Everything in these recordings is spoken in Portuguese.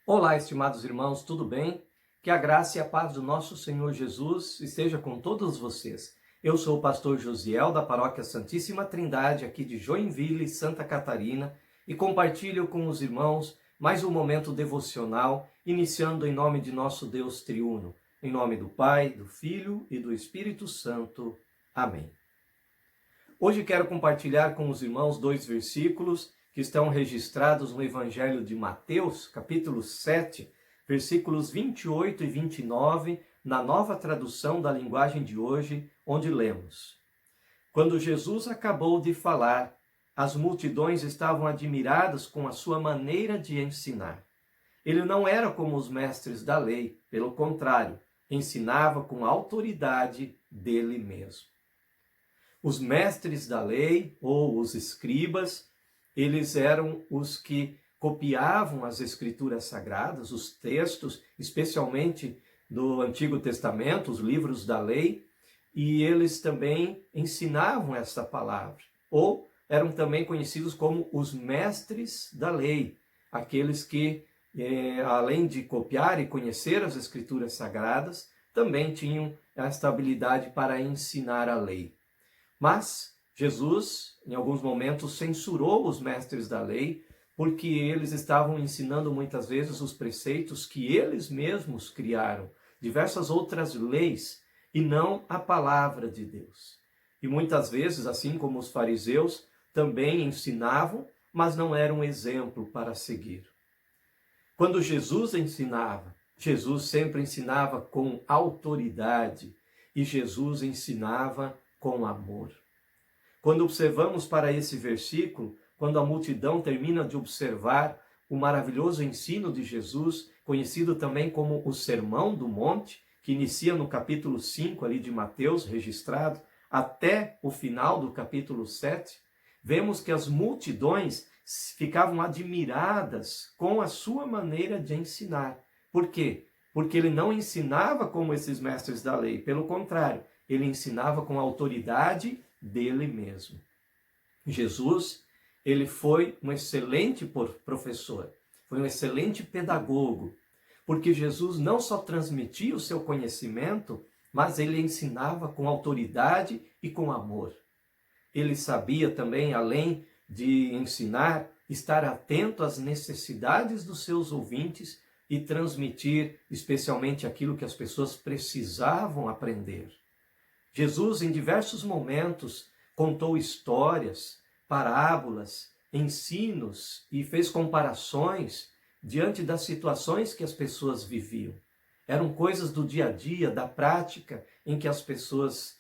Olá, estimados irmãos, tudo bem? Que a graça e a paz do nosso Senhor Jesus esteja com todos vocês. Eu sou o pastor Josiel, da Paróquia Santíssima Trindade, aqui de Joinville, Santa Catarina, e compartilho com os irmãos mais um momento devocional, iniciando em nome de nosso Deus triuno. Em nome do Pai, do Filho e do Espírito Santo. Amém. Hoje quero compartilhar com os irmãos dois versículos que estão registrados no Evangelho de Mateus, capítulo 7, versículos 28 e 29, na nova tradução da linguagem de hoje, onde lemos: Quando Jesus acabou de falar, as multidões estavam admiradas com a sua maneira de ensinar. Ele não era como os mestres da lei, pelo contrário, ensinava com a autoridade dele mesmo. Os mestres da lei, ou os escribas, eles eram os que copiavam as escrituras sagradas, os textos, especialmente do Antigo Testamento, os livros da lei, e eles também ensinavam essa palavra, ou eram também conhecidos como os mestres da lei, aqueles que, além de copiar e conhecer as escrituras sagradas, também tinham esta habilidade para ensinar a lei. Mas Jesus, em alguns momentos, censurou os mestres da lei, porque eles estavam ensinando muitas vezes os preceitos que eles mesmos criaram, diversas outras leis, e não a palavra de Deus. E muitas vezes, assim como os fariseus, também ensinavam, mas não eram exemplo para seguir. Quando Jesus ensinava, Jesus sempre ensinava com autoridade, e Jesus ensinava com amor. Quando observamos para esse versículo, quando a multidão termina de observar o maravilhoso ensino de Jesus, conhecido também como o Sermão do Monte, que inicia no capítulo 5 ali de Mateus, registrado, até o final do capítulo 7, vemos que as multidões ficavam admiradas com a sua maneira de ensinar. Por quê? Porque ele não ensinava como esses mestres da lei, pelo contrário, ele ensinava com a autoridade dele mesmo. Jesus, ele foi um excelente professor, foi um excelente pedagogo, porque Jesus não só transmitia o seu conhecimento, mas ele ensinava com autoridade e com amor. Ele sabia também, além de ensinar, estar atento às necessidades dos seus ouvintes e transmitir especialmente aquilo que as pessoas precisavam aprender. Jesus, em diversos momentos, contou histórias, parábolas, ensinos e fez comparações diante das situações que as pessoas viviam. Eram coisas do dia a dia, da prática, em que as pessoas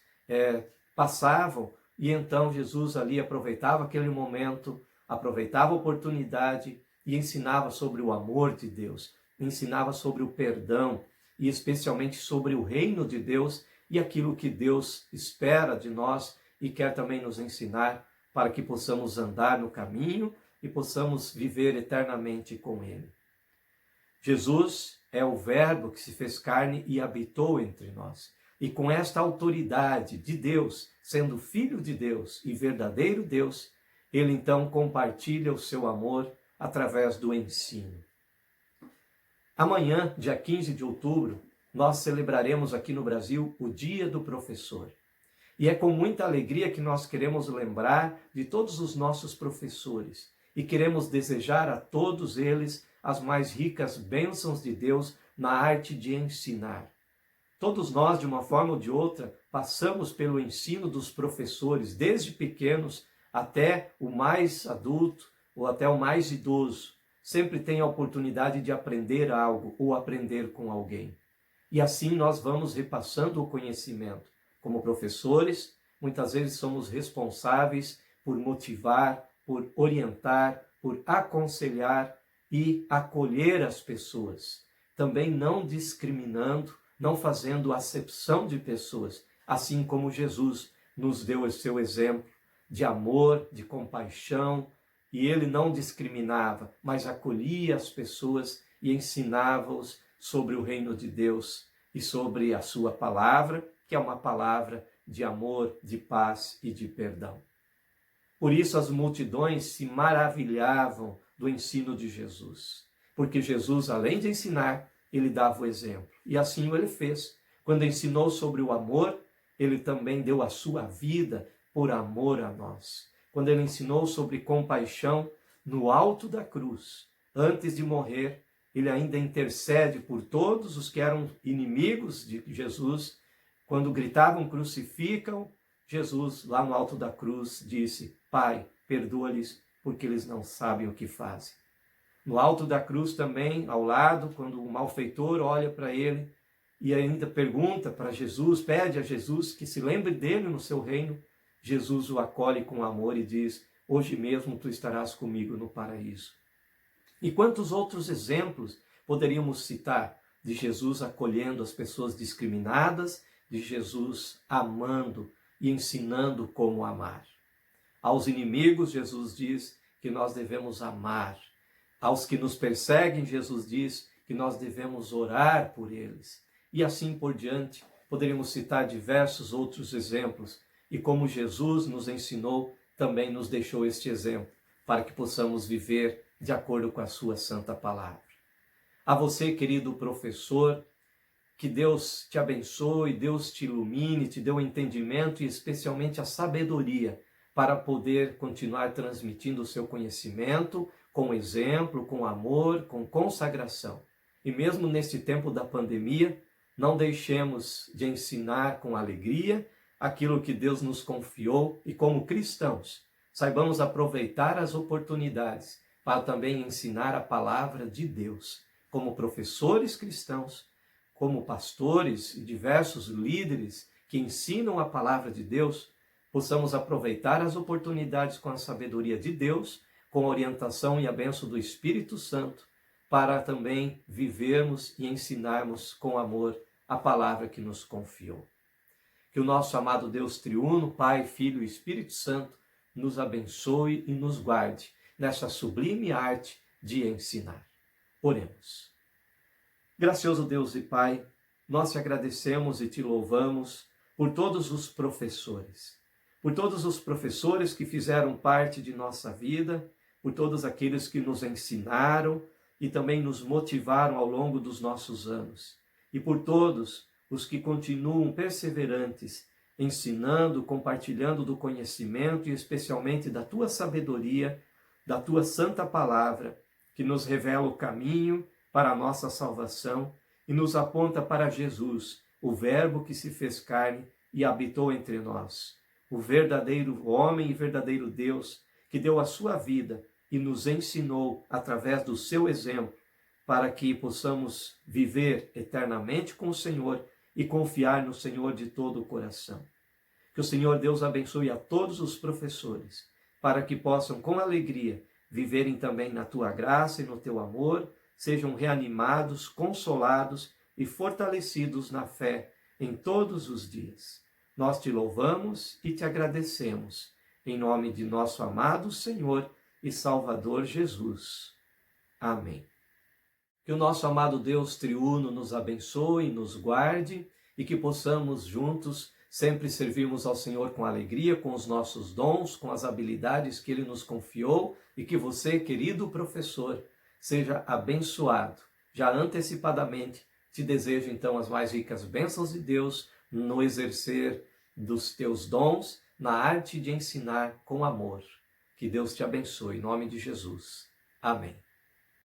passavam, e então Jesus ali aproveitava aquele momento, aproveitava a oportunidade e ensinava sobre o amor de Deus, ensinava sobre o perdão e especialmente sobre o reino de Deus e aquilo que Deus espera de nós e quer também nos ensinar para que possamos andar no caminho e possamos viver eternamente com Ele. Jesus é o Verbo que se fez carne e habitou entre nós. E com esta autoridade de Deus, sendo Filho de Deus e verdadeiro Deus, Ele então compartilha o seu amor através do ensino. Amanhã, dia 15 de outubro, nós celebraremos aqui no Brasil o Dia do Professor. E é com muita alegria que nós queremos lembrar de todos os nossos professores e queremos desejar a todos eles as mais ricas bênçãos de Deus na arte de ensinar. Todos nós, de uma forma ou de outra, passamos pelo ensino dos professores, desde pequenos até o mais adulto ou até o mais idoso. Sempre tem a oportunidade de aprender algo ou aprender com alguém. E assim nós vamos repassando o conhecimento. Como professores, muitas vezes somos responsáveis por motivar, por orientar, por aconselhar e acolher as pessoas. Também não discriminando, não fazendo acepção de pessoas, assim como Jesus nos deu o seu exemplo de amor, de compaixão, e ele não discriminava, mas acolhia as pessoas e ensinava-os sobre o reino de Deus e sobre a sua palavra, que é uma palavra de amor, de paz e de perdão. Por isso as multidões se maravilhavam do ensino de Jesus. porque Jesus, além de ensinar, ele dava o exemplo. E assim ele fez. Quando ensinou sobre o amor, ele também deu a sua vida por amor a nós. Quando ele ensinou sobre compaixão, no alto da cruz, antes de morrer, ele ainda intercede por todos os que eram inimigos de Jesus. Quando gritavam crucificam, Jesus, lá no alto da cruz, disse: Pai, perdoa-lhes, porque eles não sabem o que fazem. No alto da cruz também, ao lado, quando o malfeitor olha para ele e ainda pergunta para Jesus, pede a Jesus que se lembre dele no seu reino, Jesus o acolhe com amor e diz: hoje mesmo tu estarás comigo no paraíso. E quantos outros exemplos poderíamos citar de Jesus acolhendo as pessoas discriminadas, de Jesus amando e ensinando como amar. Aos inimigos, Jesus diz que nós devemos amar. Aos que nos perseguem, Jesus diz que nós devemos orar por eles. E assim por diante, poderíamos citar diversos outros exemplos. E como Jesus nos ensinou, também nos deixou este exemplo, para que possamos viver de acordo com a sua santa palavra. A você, querido professor, que Deus te abençoe, Deus te ilumine, te dê o entendimento e especialmente a sabedoria para poder continuar transmitindo o seu conhecimento com exemplo, com amor, com consagração. E mesmo neste tempo da pandemia, não deixemos de ensinar com alegria aquilo que Deus nos confiou e como cristãos, saibamos aproveitar as oportunidades para também ensinar a palavra de Deus, como professores cristãos, como pastores e diversos líderes que ensinam a palavra de Deus, possamos aproveitar as oportunidades com a sabedoria de Deus, com a orientação e a bênção do Espírito Santo, para também vivermos e ensinarmos com amor a palavra que nos confiou. Que o nosso amado Deus triuno, Pai, Filho e Espírito Santo, nos abençoe e nos guarde nessa sublime arte de ensinar. Oremos. Gracioso Deus e Pai, nós te agradecemos e te louvamos por todos os professores que fizeram parte de nossa vida, por todos aqueles que nos ensinaram e também nos motivaram ao longo dos nossos anos, e por todos os que continuam perseverantes, ensinando, compartilhando do conhecimento e especialmente da tua sabedoria, da tua santa palavra, que nos revela o caminho para a nossa salvação e nos aponta para Jesus, o Verbo que se fez carne e habitou entre nós, o verdadeiro homem e verdadeiro Deus, que deu a sua vida e nos ensinou através do seu exemplo, para que possamos viver eternamente com o Senhor e confiar no Senhor de todo o coração. Que o Senhor Deus abençoe a todos os professores, para que possam com alegria viverem também na tua graça e no teu amor, sejam reanimados, consolados e fortalecidos na fé em todos os dias. Nós te louvamos e te agradecemos, em nome de nosso amado Senhor e Salvador Jesus. Amém. Que o nosso amado Deus triuno nos abençoe, nos guarde e que possamos juntos sempre servirmos ao Senhor com alegria, com os nossos dons, com as habilidades que Ele nos confiou e que você, querido professor, seja abençoado. Já antecipadamente, te desejo então as mais ricas bênçãos de Deus no exercer dos teus dons, na arte de ensinar com amor. Que Deus te abençoe, em nome de Jesus. Amém.